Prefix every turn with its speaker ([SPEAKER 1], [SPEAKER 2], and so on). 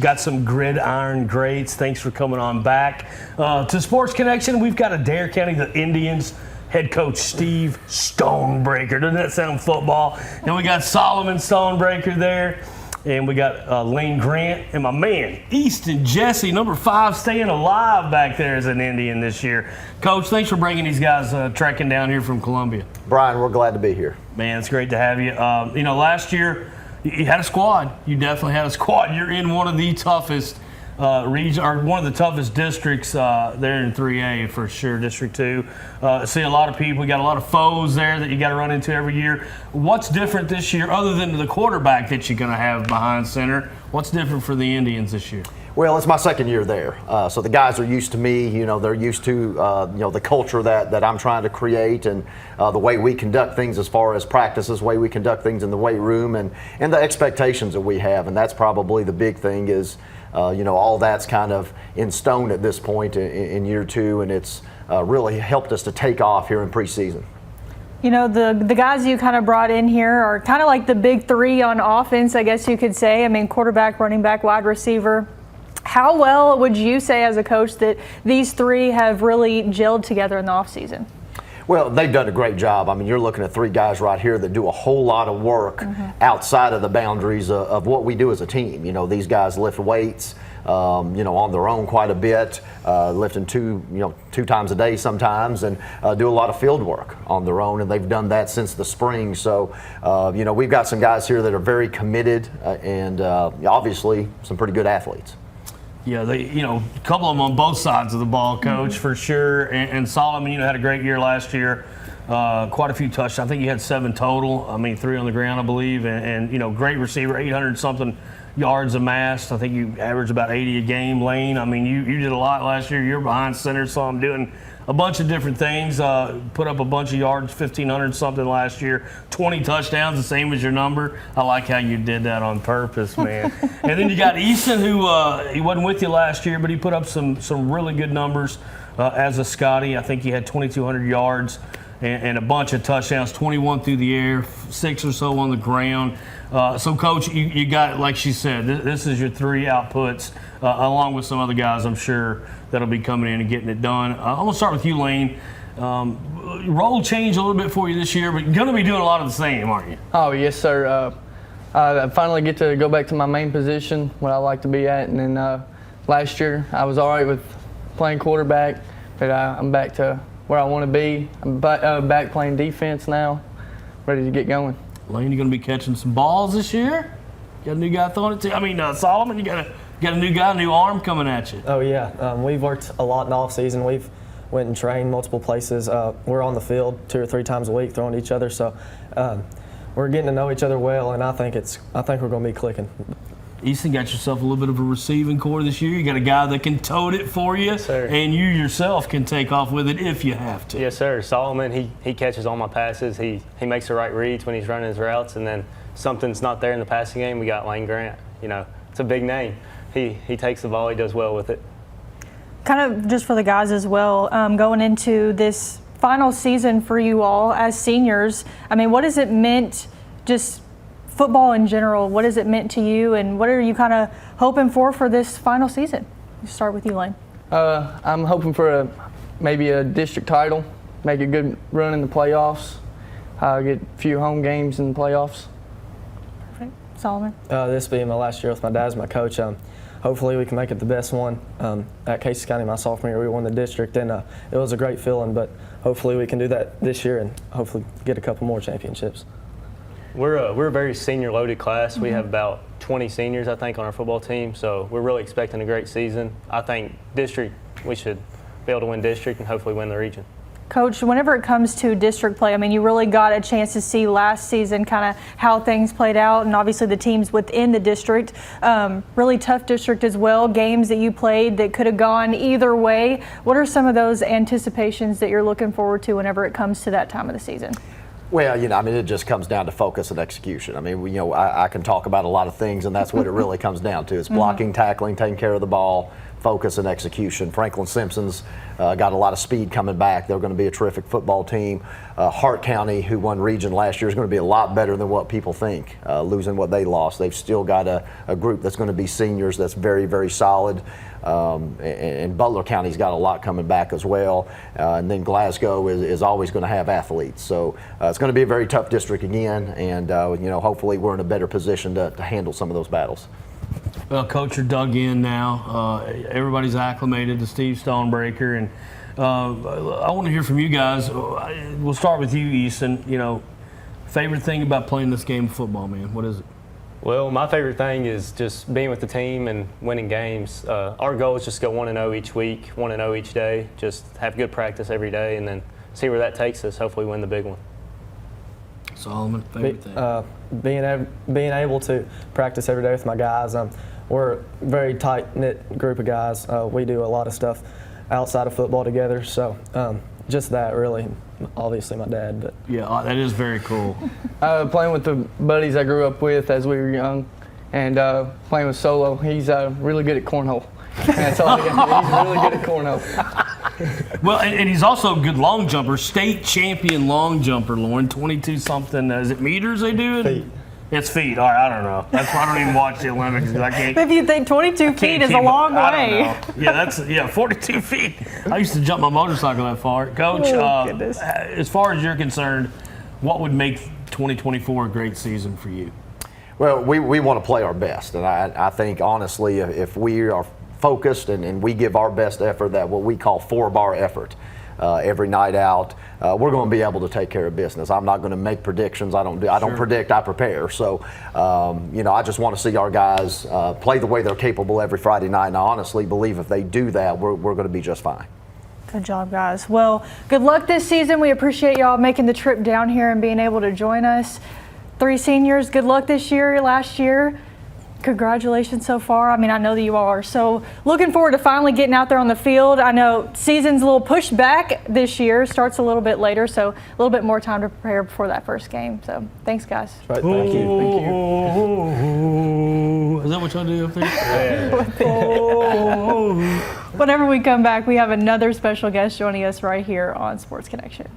[SPEAKER 1] Got some gridiron greats. Thanks for coming on back. To Sports Connection, we've got Adair County, the Indians, head coach Steve Stonebraker. Doesn't that sound football? And we got Solomon Stonebraker there. And we got Lane Grant and my man, Easton Jessie, number 5, staying alive back there as an Indian this year. Coach, thanks for bringing these guys trekking down here from Columbia.
[SPEAKER 2] Brian, we're glad to be here.
[SPEAKER 1] Man, it's great to have you. Last year you had a squad. You definitely had a squad. You're in one of the toughest region, or one of the toughest districts there in 3A for sure, District 2. See a lot of people. We got a lot of foes there that you got to run into every year. What's different this year, other than the quarterback that you're going to have behind center? What's different for the Indians this year?
[SPEAKER 2] Well, it's my second year there, so the guys are used to me. They're used to the culture that I'm trying to create, and the way we conduct things as far as practices, the way we conduct things in the weight room, and the expectations that we have. And that's probably the big thing is, all that's kind of in stone at this point in year 2, and it's really helped us to take off here in preseason.
[SPEAKER 3] The guys you kind of brought in here are kind of like the big 3 on offense, I guess you could say. I mean, quarterback, running back, wide receiver. How well would you say as a coach that these 3 have really gelled together in the offseason?
[SPEAKER 2] Well, they've done a great job. I mean, you're looking at 3 guys right here that do a whole lot of work outside of the boundaries of what we do as a team. These guys lift weights, on their own quite a bit, lifting 2 times a day sometimes, and do a lot of field work on their own, and they've done that since the spring. So, we've got some guys here that are very committed and obviously some pretty good athletes.
[SPEAKER 1] Yeah, a couple of them on both sides of the ball, Coach, for sure. And Solomon, had a great year last year. Quite a few touchdowns. I think you had 7 total. 3 on the ground, I believe. And great receiver, 800-something yards amassed. I think you averaged about 80 a game, Lane. You did a lot last year. You're behind center, so I'm doing a bunch of different things. Put up a bunch of yards, 1,500-something last year. 20 touchdowns, the same as your number. I like how you did that on purpose, man. And then you got Easton, who he wasn't with you last year, but he put up some really good numbers as a Scotty. I think he had 2,200 yards and a bunch of touchdowns, 21 through the air, 6 or so on the ground. So, Coach, you got, like she said, this is your 3 outputs, along with some other guys, I'm sure, that'll be coming in and getting it done. I'm going to start with you, Lane. Role changed a little bit for you this year, but you're going to be doing a lot of the same, aren't you?
[SPEAKER 4] Oh, yes, sir. I finally get to go back to my main position, what I like to be at. And then last year, I was all right with playing quarterback, but I'm back to where I want to be. I'm back playing defense now, ready to get going.
[SPEAKER 1] Lane, you going to be catching some balls this year? You got a new guy throwing it to you? Solomon, you got a new guy, new arm coming at you.
[SPEAKER 5] Oh, yeah. We've worked a lot in the offseason. We've went and trained multiple places. We're on the field 2 or 3 times a week throwing to each other. So we're getting to know each other well, and I think we're going to be clicking.
[SPEAKER 1] Easton, got yourself a little bit of a receiving core this year. You got a guy that can tote it for you,
[SPEAKER 6] yes, sir.
[SPEAKER 1] And you yourself can take off with it if you have to.
[SPEAKER 6] Yes, sir. Solomon, he catches all my passes. He makes the right reads when he's running his routes, and then something's not there in the passing game, we got Lane Grant. It's a big name. He takes the ball. He does well with it.
[SPEAKER 3] Kind of just for the guys as well, going into this final season for you all as seniors, what has it meant, just football in general, what has it meant to you, and what are you kind of hoping for this final season? We'll start with you, Lane.
[SPEAKER 4] I'm hoping for maybe a district title, make a good run in the playoffs, get a few home games in the playoffs.
[SPEAKER 3] Perfect. Solomon?
[SPEAKER 5] This being my last year with my dad as my coach, hopefully we can make it the best one. At Casey County, my sophomore year, we won the district, and it was a great feeling, but hopefully we can do that this year and hopefully get a couple more championships.
[SPEAKER 6] We're a very senior-loaded class. We have about 20 seniors, I think, on our football team, so we're really expecting a great season. I think district, we should be able to win district and hopefully win the region.
[SPEAKER 3] Coach, whenever it comes to district play, you really got a chance to see last season kind of how things played out, and obviously the teams within the district. Really tough district as well, games that you played that could have gone either way. What are some of those anticipations that you're looking forward to whenever it comes to that time of the season?
[SPEAKER 2] Well, it just comes down to focus and execution. I can talk about a lot of things, and that's what it really comes down to. It's blocking, tackling, taking care of the ball, focus and execution. Franklin Simpson's got a lot of speed coming back. They're going to be a terrific football team. Hart County, who won region last year, is going to be a lot better than what people think, losing what they lost. They've still got a group that's going to be seniors that's very, very solid. And Butler County's got a lot coming back as well. And then Glasgow is always going to have athletes. So it's going to be a very tough district again. And, hopefully we're in a better position to handle some of those battles.
[SPEAKER 1] Well, Coach, you're dug in now. Everybody's acclimated to Steve Stonebraker. And I want to hear from you guys. We'll start with you, Easton. Favorite thing about playing this game of football, man? What is it?
[SPEAKER 6] Well, my favorite thing is just being with the team and winning games. Our goal is just to go 1-0 each week, 1-0 each day, just have good practice every day, and then see where that takes us, hopefully win the big one.
[SPEAKER 1] Solomon, favorite thing?
[SPEAKER 5] Being able to practice every day with my guys. We're a very tight-knit group of guys. We do a lot of stuff outside of football together, so just that really. Obviously my dad, but
[SPEAKER 1] Yeah, that is very cool.
[SPEAKER 4] Playing with the buddies I grew up with as we were young, and playing with Solo. He's really good at cornhole. That's all I got. He's really good at cornhole.
[SPEAKER 1] Well, and he's also a good long jumper, state champion long jumper, Lauren, 22-something. Is it meters they do?
[SPEAKER 5] Feet.
[SPEAKER 1] It's feet. All right, I don't know. That's why I don't even watch the Olympics because I can't.
[SPEAKER 3] If you think 22 feet is a long way.
[SPEAKER 1] 42 feet. I used to jump my motorcycle that far. Coach,
[SPEAKER 3] Goodness.
[SPEAKER 1] as far as you're concerned, what would make 2024 a great season for you?
[SPEAKER 2] Well, we want to play our best, and I think honestly, if we are focused and we give our best effort, that what we call 4-bar effort, every night out, we're going to be able to take care of business. I'm not going to make predictions. I don't predict. I prepare. So, I just want to see our guys play the way they're capable every Friday night. And I honestly believe if they do that, we're going to be just fine.
[SPEAKER 3] Good job, guys. Well, good luck this season. We appreciate y'all making the trip down here and being able to join us. 3 seniors, good luck this year, last year. Congratulations so far. I mean, I know that you all are so looking forward to finally getting out there on the field. I know season's a little pushed back this year, starts a little bit later, so a little bit more time to prepare before that first game. So thanks, guys.
[SPEAKER 5] right, thank you.
[SPEAKER 1] Is that what y'all do up there?
[SPEAKER 3] Whenever we come back, we have another special guest joining us right here on Sports Connection.